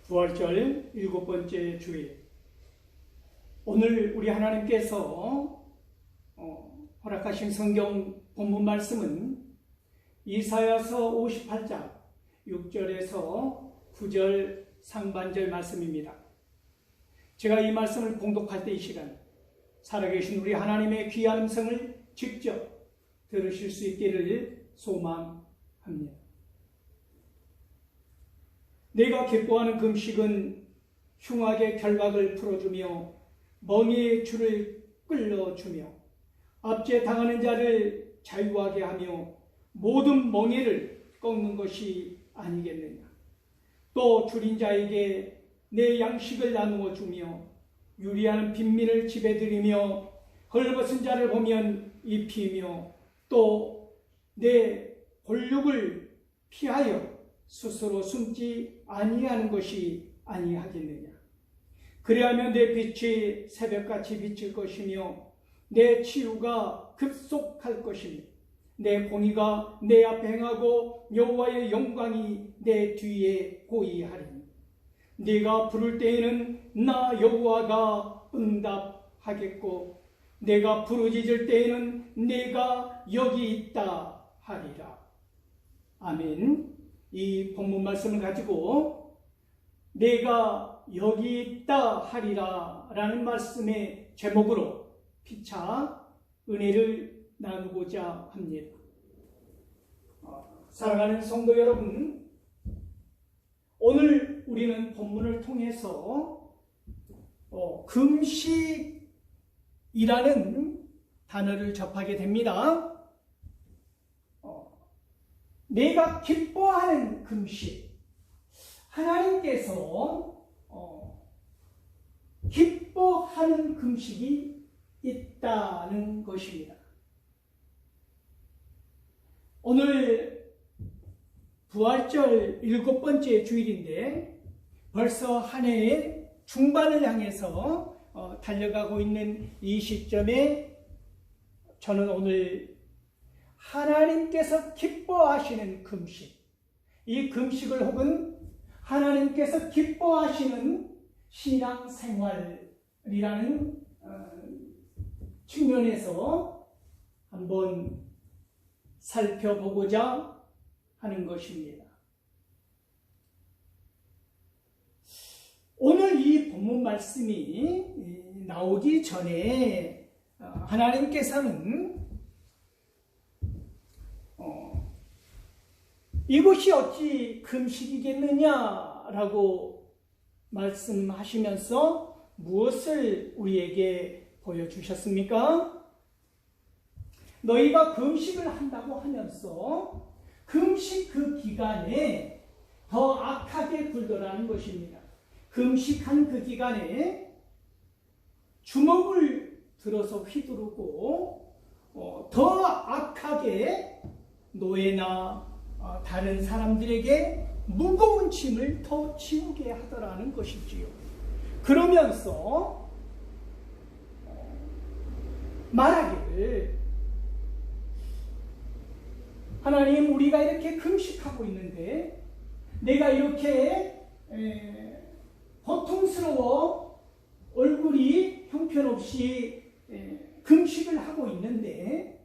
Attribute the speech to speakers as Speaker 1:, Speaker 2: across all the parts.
Speaker 1: 부활절 7번째 주일, 오늘 우리 하나님께서 허락하신 성경 본문 말씀은 이사야서 58장 6절에서 9절 상반절 말씀입니다. 제가 이 말씀을 봉독할 때 이 시간 살아계신 우리 하나님의 귀한 음성을 직접 들으실 수 있기를 소망합니다. 내가 기뻐하는 금식은 흉악의 결박을 풀어주며 멍에의 줄을 끌어주며 압제 당하는 자를 자유하게 하며 모든 멍에를 꺾는 것이 아니겠느냐. 또 줄인 자에게 내 양식을 나누어 주며 유리하는 빈민을 집에 들이며 헐벗은 자를 보면 입히며 또 내 골육을 피하여 스스로 숨지 아니하는 것이 아니하겠느냐. 그리하면 내 빛이 새벽같이 비칠 것이며 내 치유가 급속할 것이며 내 공의가 내 앞에 행하고 여호와의 영광이 내 뒤에 고이하리니 네가 부를 때에는 나 여호와가 응답하겠고 내가 부르짖을 때에는 내가 여기 있다 하리라. 아멘. 이 본문 말씀을 가지고 내가 여기 있다 하리라 라는 말씀의 제목으로 피차 은혜를 나누고자 합니다. 사랑하는 성도 여러분, 오늘 우리는 본문을 통해서 금식이라는 단어를 접하게 됩니다. 내가 기뻐하는 금식, 하나님께서 기뻐하는 금식이 있다는 것입니다. 오늘 부활절 7번째 주일인데 벌써 한 해의 중반을 향해서 달려가고 있는 이 시점에 저는 오늘 하나님께서 기뻐하시는 금식, 이 금식을 혹은 하나님께서 기뻐하시는 신앙생활이라는 측면에서 한번 살펴보고자 하는 것입니다. 오늘 이 본문 말씀이 나오기 전에 하나님께서는 이것이 어찌 금식이겠느냐라고 말씀하시면서 무엇을 우리에게 보여주셨습니까? 너희가 금식을 한다고 하면서 금식 그 기간에 더 악하게 굴더라는 것입니다. 금식한 그 기간에 주먹을 들어서 휘두르고 더 악하게 노예나 다른 사람들에게 무거운 짐을 더 지우게 하더라는 것이지요. 그러면서 말하기를 하나님, 우리가 이렇게 금식하고 있는데 내가 이렇게 고통스러워 얼굴이 형편없이 금식을 하고 있는데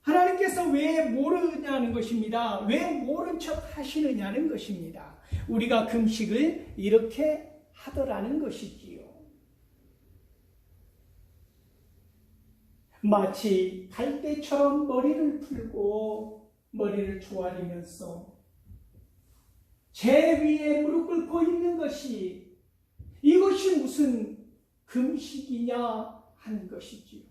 Speaker 1: 하나님께서 왜 모르냐는 것입니다. 왜 모른 척 하시느냐는 것입니다. 우리가 금식을 이렇게 하더라는 것이지요. 마치 갈대처럼 머리를 풀고 머리를 조아리면서 제 위에 무릎 꿇고 있는 것이 이것이 무슨 금식이냐 하는 것이지요.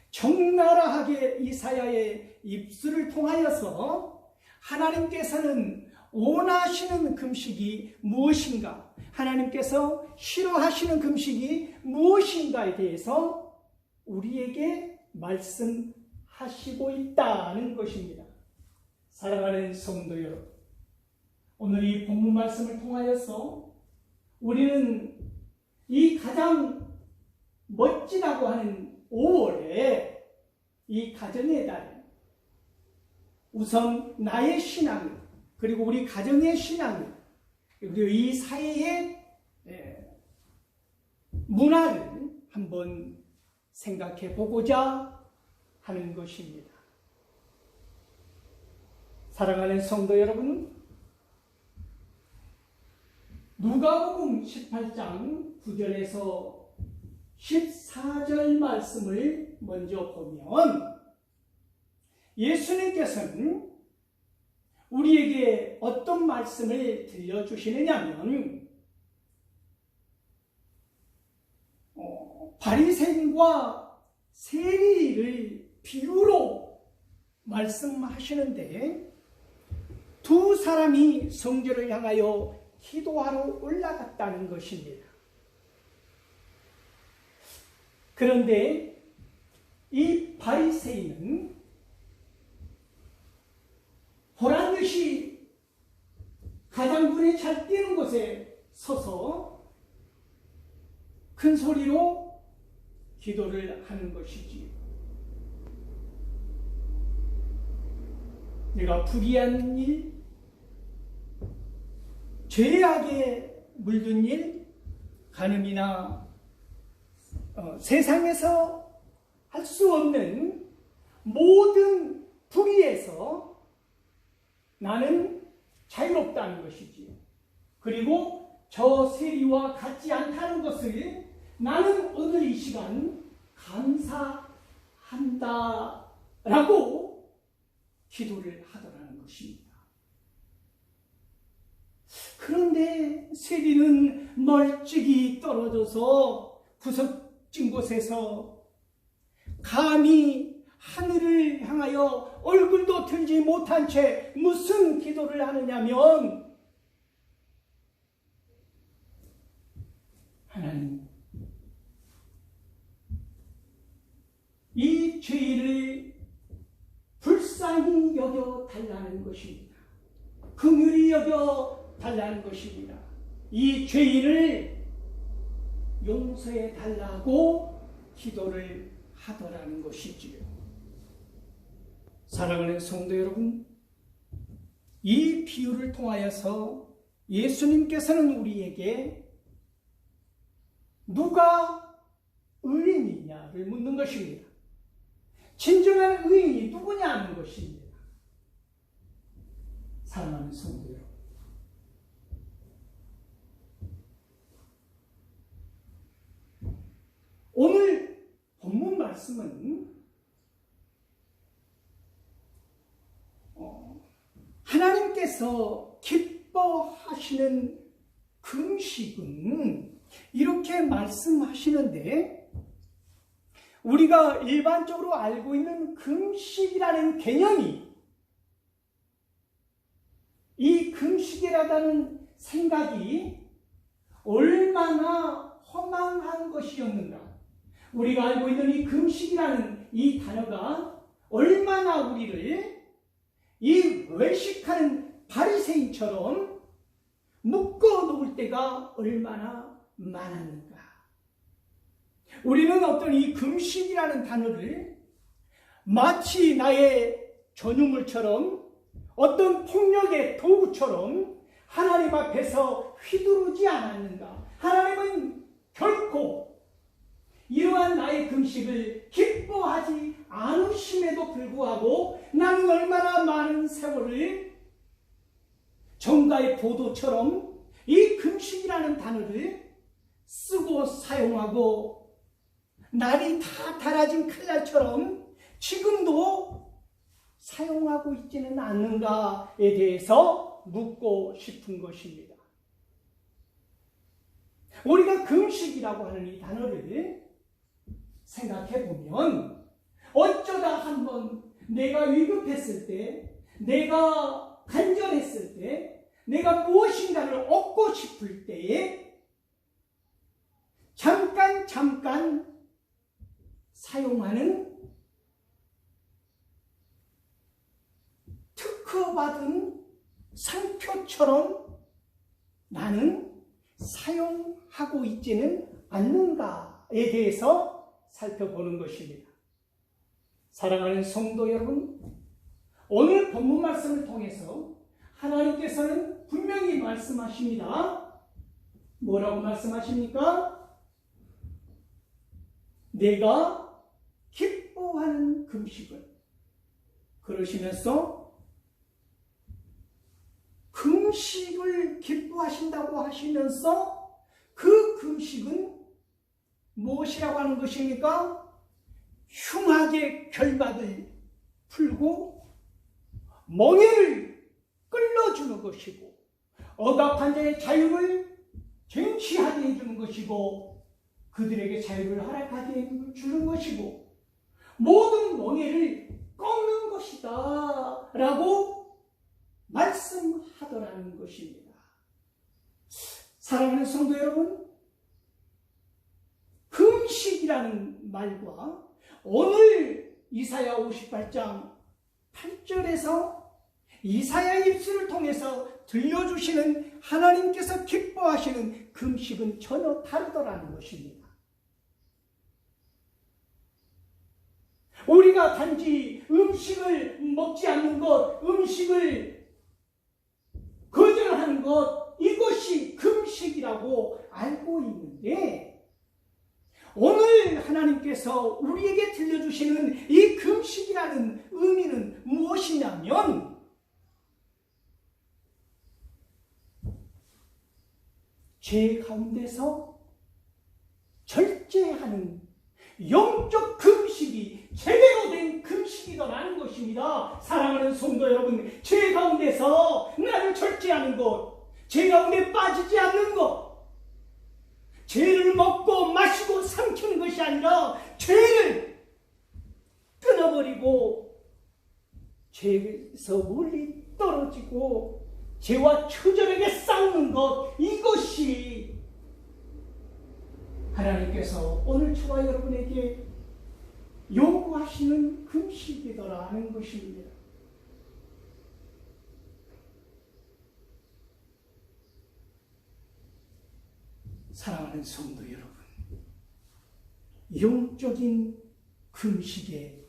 Speaker 1: 적나라하게 이사야의 입술을 통하여서 하나님께서는 원하시는 금식이 무엇인가, 하나님께서 싫어하시는 금식이 무엇인가에 대해서 우리에게 말씀하시고 있다는 것입니다. 사랑하는 성도 여러분, 오늘 이 본문 말씀을 통하여서 우리는 이 가장 멋지다고 하는 5월에 이 가정의 달, 우선 나의 신앙을 그리고 우리 가정의 신앙, 그리고 이 사회의 문화를 한번 생각해 보고자 하는 것입니다. 사랑하는 성도 여러분, 누가복음 18장 9절에서 14절 말씀을 먼저 보면 예수님께서는 우리에게 어떤 말씀을 들려주시느냐면 바리새인과 세리를 비유로 말씀하시는데 두 사람이 성전을 향하여 기도하러 올라갔다는 것입니다. 그런데 이 바리새인은 보란듯이 가장 눈에 잘 띄는 곳에 서서 큰 소리로 기도를 하는 것이지요. 내가 불의한 일, 죄악에 물든 일, 간음이나 세상에서 할 수 없는 모든 불의에서 나는 자유롭다는 것이지요. 그리고 저 세리와 같지 않다는 것을 나는 오늘 이 시간 감사한다라고 기도를 하더라는 것입니다. 그런데 세리는 멀찍이 떨어져서 구석진 곳에서 감히 하늘을 향하여 얼굴도 들지 못한 채 무슨 기도를 하느냐면, 하나님, 이 죄를 불쌍히 여겨 달라는 것입니다. 긍휼히 여겨 달라는 것입니다. 이 죄인을 용서해 달라고 기도를 하더라는 것이지요. 사랑하는 성도 여러분, 이 비유를 통하여서 예수님께서는 우리에게 누가 의인이냐를 묻는 것입니다. 진정한 의인이 누구냐 하는 것입니다. 사랑하는 성도 여러분, 오늘 본문 말씀은 하나님께서 기뻐하시는 금식은 이렇게 말씀하시는데, 우리가 일반적으로 알고 있는 금식이라는 개념이, 이 금식이라는 생각이 얼마나 허망한 것이었는가, 우리가 알고 있는 이 금식이라는 이 단어가 얼마나 우리를 이 외식하는 바리새인처럼 묶어 놓을 때가 얼마나 많았는가. 우리는 어떤 이 금식이라는 단어를 마치 나의 전유물처럼, 어떤 폭력의 도구처럼 하나님 앞에서 휘두르지 않았는가. 하나님은 결코 이러한 나의 금식을 기뻐하지 않으심에도 불구하고 나는 얼마나 많은 세월을 정가의 보도처럼 이 금식이라는 단어를 쓰고 사용하고, 날이 다 달아진 칼날처럼 지금도 사용하고 있지는 않는가에 대해서 묻고 싶은 것입니다. 우리가 금식이라고 하는 이 단어를 생각해 보면, 어쩌다 한번 내가 위급했을 때, 내가 간절했을 때, 내가 무엇인가를 얻고 싶을 때에 잠깐 사용하는 특허받은 상표처럼 나는 사용하고 있지는 않는가에 대해서 살펴보는 것입니다. 사랑하는 성도 여러분, 오늘 본문 말씀을 통해서 하나님께서는 분명히 말씀하십니다. 뭐라고 말씀하십니까? 내가 기뻐하는 금식을. 그러시면서 금식을 기뻐하신다고 하시면서 그 금식은 무엇이라고 하는 것입니까? 흉악의 결박을 풀고 멍에를 끌어주는 것이고 억압한 자의 자유를 쟁취하게 해주는 것이고 그들에게 자유를 허락하게 해주는 것이고 모든 멍에를 꺾는 것이다 라고 말씀하더라는 것입니다. 사랑하는 성도 여러분, 금식이라는 말과 오늘 이사야 58장 8절에서 이사야의 입술을 통해서 들려주시는 하나님께서 기뻐하시는 금식은 전혀 다르더라는 것입니다. 우리가 단지 음식을 먹지 않는 것, 음식을 거절하는 것, 이것이 금식이라고 알고 있는데 오늘 하나님께서 우리에게 들려주시는 이 금식이라는 의미는 무엇이냐면 죄 가운데서 절제하는 영적 금식이 제대로 된 금식이더라는 것입니다. 사랑하는 성도 여러분, 죄 가운데서 나를 절제하는 것, 죄 가운데 빠지지 않는 것, 죄를 먹고 마시고 삼키는 것이 아니라 죄를 끊어버리고 죄에서 멀리 떨어지고 죄와 처절하게 싸우는 것, 이것이 하나님께서 오늘 저와 여러분에게 요구하시는 금식이더라는 것입니다. 사랑하는 성도 여러분, 영적인 금식에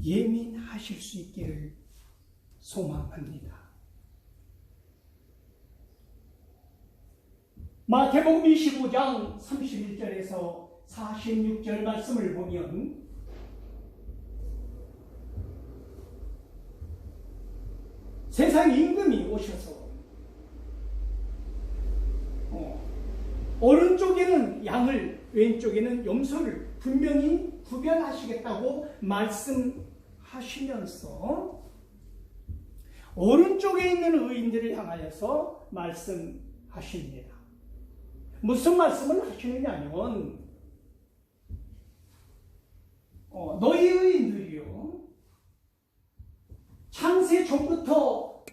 Speaker 1: 예민하실 수 있기를 소망합니다. 마태복음 25장 31절에서 46절 말씀을 보면 세상 임금이 오셔서 오른쪽에는 양을, 왼쪽에는 염소를 분명히 구별하시겠다고 말씀하시면서 오른쪽에 있는 의인들을 향하여서 말씀하십니다. 무슨 말씀을 하시느냐면 너희 의인들이요, 창세 전부터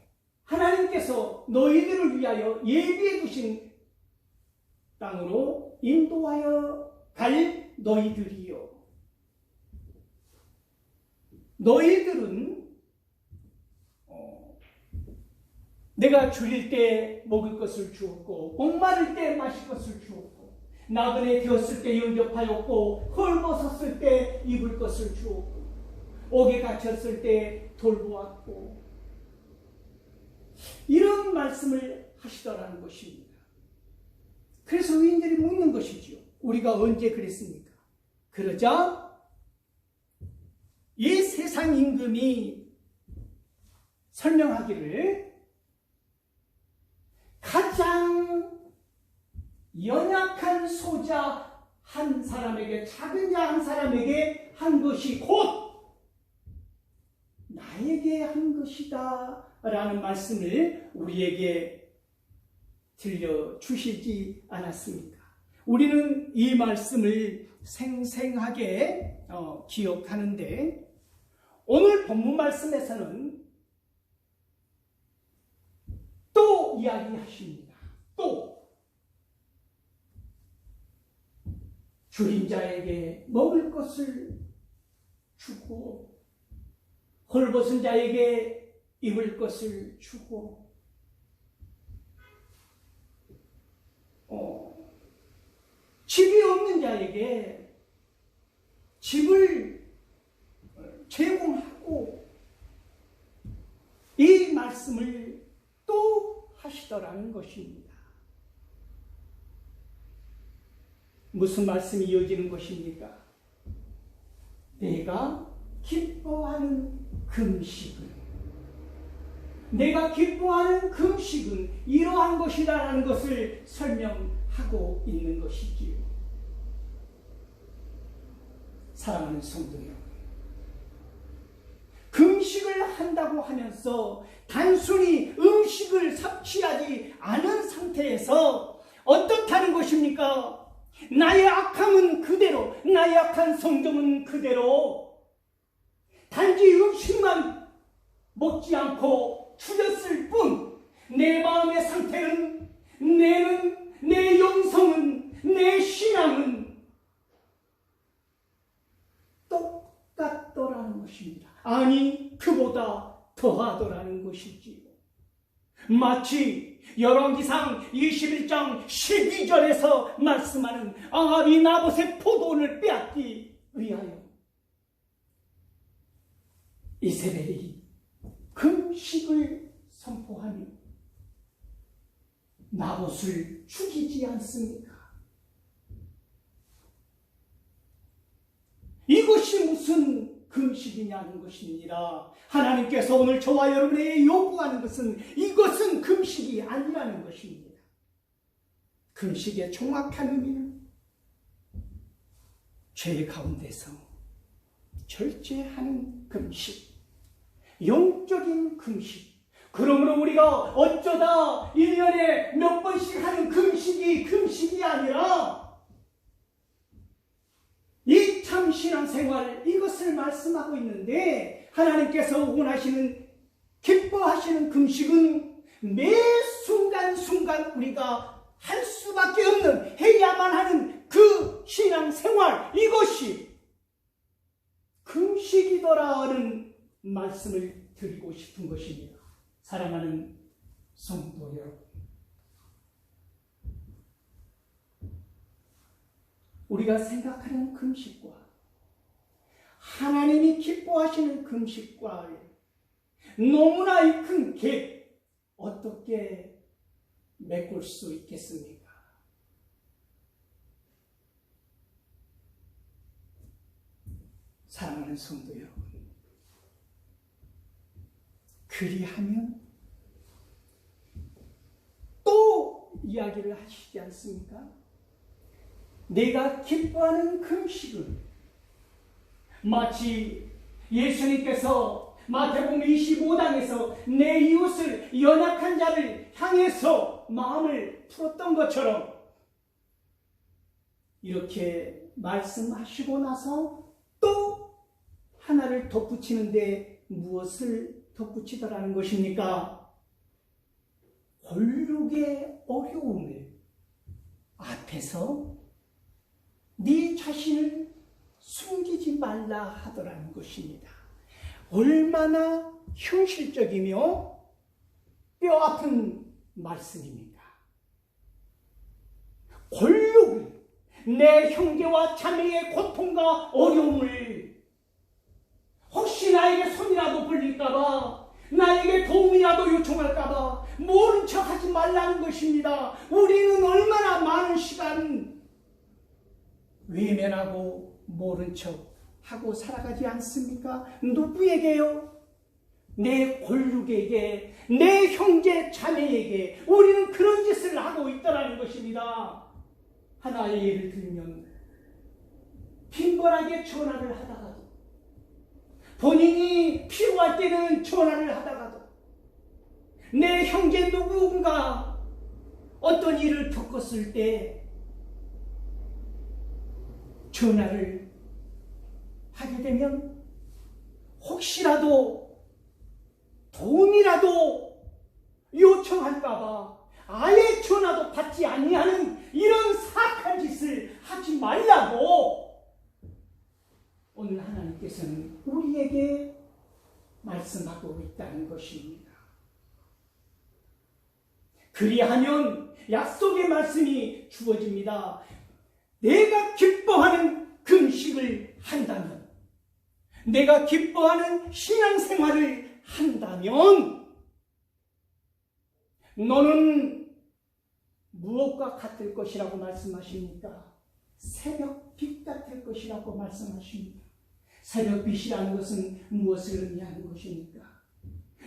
Speaker 1: 하나님께서 너희들을 위하여 예비해 두신 땅으로 인도하여 갈 너희들이요, 너희들은 내가 줄일 때 먹을 것을 주었고 목마를 때 마실 것을 주었고 나그네 되었을 때 영접하였고 헐벗었을 때 입을 것을 주었고 옥에 갇혔을 때 돌보았고, 이런 말씀을 하시더라는 것입니다. 그래서 의인들이 묻는 것이지요. 우리가 언제 그랬습니까? 그러자 이 세상 임금이 설명하기를 가장 연약한 소자 한 사람에게, 작은 자 한 사람에게 한 것이 곧 나에게 한 것이다 라는 말씀을 우리에게 들려주시지 않았습니까? 우리는 이 말씀을 생생하게 기억하는데 오늘 본문 말씀에서는 또 이야기하십니다. 또 줄인 자에게 먹을 것을 주고 헐벗은 자에게 입을 것을 주고 집이 없는 자에게 집을 제공하고, 이 말씀을 하시더라는 것입니다. 무슨 말씀이 이어지는 것입니까? 내가 기뻐하는 금식은, 내가 기뻐하는 금식은 이러한 것이라는 것을 설명하고 있는 것이지요. 사랑하는 성도 여러분, 금식을 한다고 하면서 단순히 음식을 섭취하지 않은 상태에서 어떻다는 것입니까? 나의 악함은 그대로, 나의 악한 성정은 그대로, 단지 음식만 먹지 않고 추렸을 뿐, 내 마음의 상태는, 내 영성은, 내 신앙은 똑같더라는 것입니다. 아니, 그보다 더하더라는 것이지요. 마치 열왕기상 21장 12절에서 말씀하는 아합이 나봇의 포도원을 빼앗기 위하여 이세벨이 금식을 선포하니 나봇을 죽이지 않습니까? 이것이 무슨 금식이냐는 것입니다. 하나님께서 오늘 저와 여러분에게 요구하는 것은, 이것은 금식이 아니라는 것입니다. 금식의 정확한 의미는 죄 가운데서 절제하는 금식, 영적인 금식. 그러므로 우리가 어쩌다 1년에 몇 번씩 하는 금식이 아니라 이 참 신앙생활, 이것을 말씀하고 있는데, 하나님께서 원하시는, 기뻐하시는 금식은 매 순간순간 우리가 할 수밖에 없는, 해야만 하는 그 신앙생활, 이것이 금식이더라는 말씀을 드리고 싶은 것입니다. 사랑하는 성도 여러분, 우리가 생각하는 금식과 하나님이 기뻐하시는 금식과 너무나 큰 갭, 어떻게 메꿀 수 있겠습니까? 사랑하는 성도 여러분, 그리하면 또 이야기를 하시지 않습니까? 내가 기뻐하는 금식은 마치 예수님께서 마태복음 25장에서 내 이웃을, 연약한 자를 향해서 마음을 풀었던 것처럼 이렇게 말씀하시고 나서 또 하나를 덧붙이는데 무엇을 덧붙이더라는 것입니까? 곤욕의 어려움을 앞에서 네 자신을 숨기지 말라 하더라는 것입니다. 얼마나 현실적이며 뼈아픈 말씀입니까? 곤욕을, 내 형제와 자매의 고통과 어려움을, 혹시 나에게 손이라도 벌릴까봐, 나에게 도움이라도 요청할까봐 모른 척 하지 말라는 것입니다. 우리는 얼마나 많은 시간 외면하고 모른 척 하고 살아가지 않습니까? 누구에게요? 내 골육에게, 내 형제 자매에게 우리는 그런 짓을 하고 있다는 것입니다. 하나의 예를 들면, 빈번하게 전화를 하다가도, 본인이 필요할 때는 전화를 하다가도, 내 형제 누군가 어떤 일을 겪었을 때 전화를 하게 되면 혹시라도 도움이라도 요청할까봐 아예 전화도 받지 아니하는 이런 사악한 짓을 하지 말라고 오늘 하나님께서는 우리에게 말씀하고 있다는 것입니다. 그리하면 약속의 말씀이 주어집니다. 내가 기뻐하는 금식을 한다면, 내가 기뻐하는 신앙생활을 한다면 너는 무엇과 같을 것이라고 말씀하십니까? 새벽 빛 같을 것이라고 말씀하십니다. 새벽 빛이라는 것은 무엇을 의미하는 것입니까?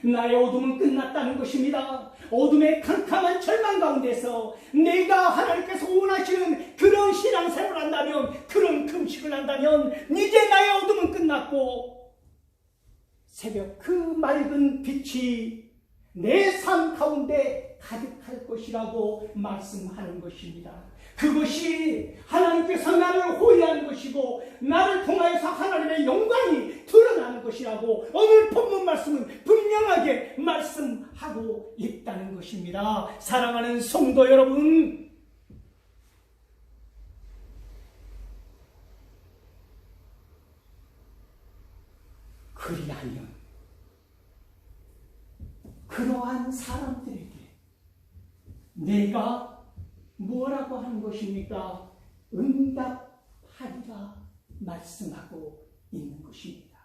Speaker 1: 나의 어둠은 끝났다는 것입니다. 어둠의 캄캄한 절망 가운데서 내가 하나님께서 원하시는 그런 신앙생활을 한다면, 그런 금식을 한다면 이제 나의 어둠은 끝났고 새벽 그 맑은 빛이 내 삶 가운데 가득할 것이라고 말씀하는 것입니다. 그것이 하나님께서 나를 호위하는 것이고 나를 통하여서 하나님의 영광이 드러나는 것이라고 오늘 본문 말씀은 분명하게 말씀하고 있다는 것입니다. 사랑하는 성도 여러분, 그리하면 그러한 사람들에게 내가 뭐라고 하는 것입니까? 응답하리라 말씀하고 있는 것입니다.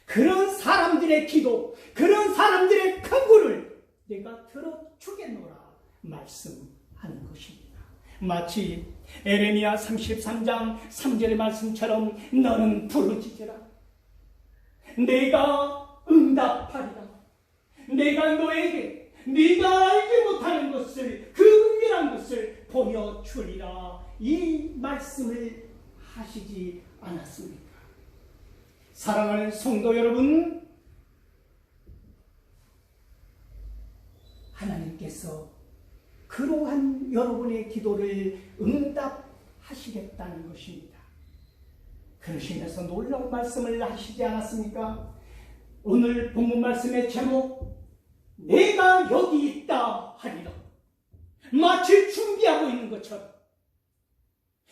Speaker 1: 그런 사람들의 기도, 그런 사람들의 간구를 내가 들어주겠노라 말씀하는 것입니다. 마치 에레미야 33장 3절의 말씀처럼 너는 부르짖으라. 내가 응답하리라. 내가 너에게 네가 알지 못하는 것을, 그 은밀한 것을 보여주리라. 이 말씀을 하시지 않았습니까? 사랑하는 성도 여러분, 하나님께서 그러한 여러분의 기도를 응답하시겠다는 것입니다. 그러시면서 놀라운 말씀을 하시지 않았습니까? 오늘 본문 말씀의 제목, 내가 여기 있다 하리라. 마치 준비하고 있는 것처럼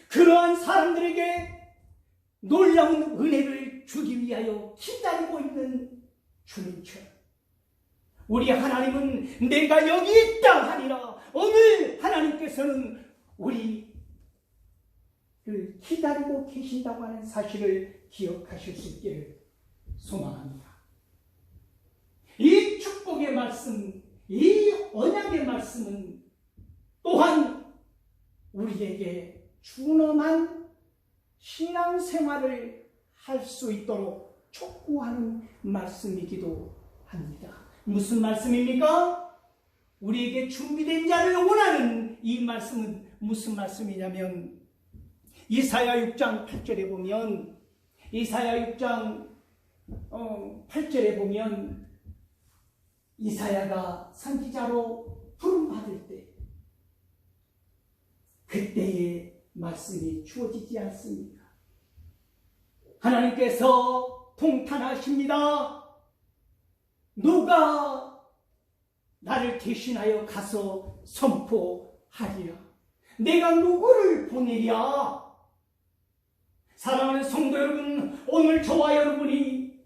Speaker 1: 그러한 사람들에게 놀라운 은혜를 주기 위하여 기다리고 있는 주님처럼 우리 하나님은 내가 여기 있다 하리라. 오늘 하나님께서는 우리를 기다리고 계신다고 하는 사실을 기억하실 수 있기를 소망합니다. 이 축복의 말씀, 이 언약의 말씀은 또한 우리에게 준엄한 신앙생활을 할 수 있도록 촉구하는 말씀이기도 합니다. 무슨 말씀입니까? 우리에게 준비된 자를 원하는 이 말씀은 무슨 말씀이냐면 이사야 6장 8절에 보면, 이사야 6장 8절에 보면 이사야가 선지자로 부름받을 때 그때의 말씀이 주어지지 않습니까? 하나님께서 통탄하십니다. 누가 나를 대신하여 가서 선포하리라. 내가 누구를 보내랴? 사랑하는 성도 여러분, 오늘 저와 여러분이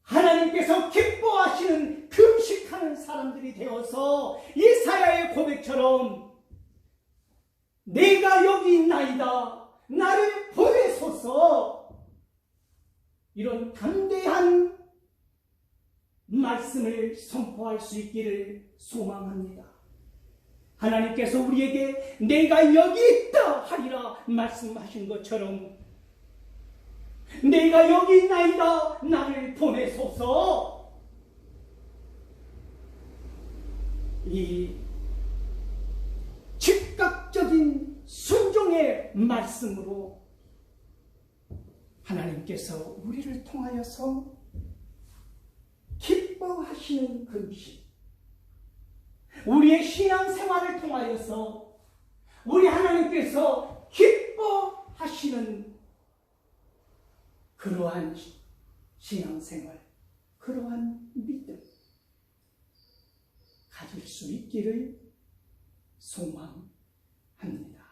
Speaker 1: 하나님께서 기뻐하시는 금식하는 사람들이 되어서 이사야의 고백처럼 내가 여기 있나이다, 나를 보내소서, 이런 담대한 말씀을 선포할 수 있기를 소망합니다. 하나님께서 우리에게 내가 여기 있다 하리라 말씀하신 것처럼 내가 여기 있나이다, 나를 보내소서, 이 즉각적인 순종의 말씀으로 하나님께서 우리를 통하여서 기뻐하시는 금식, 우리의 신앙생활을 통하여서 우리 하나님께서 기뻐하시는 그러한 신앙생활, 그러한 믿음 가질 수 있기를 소망합니다.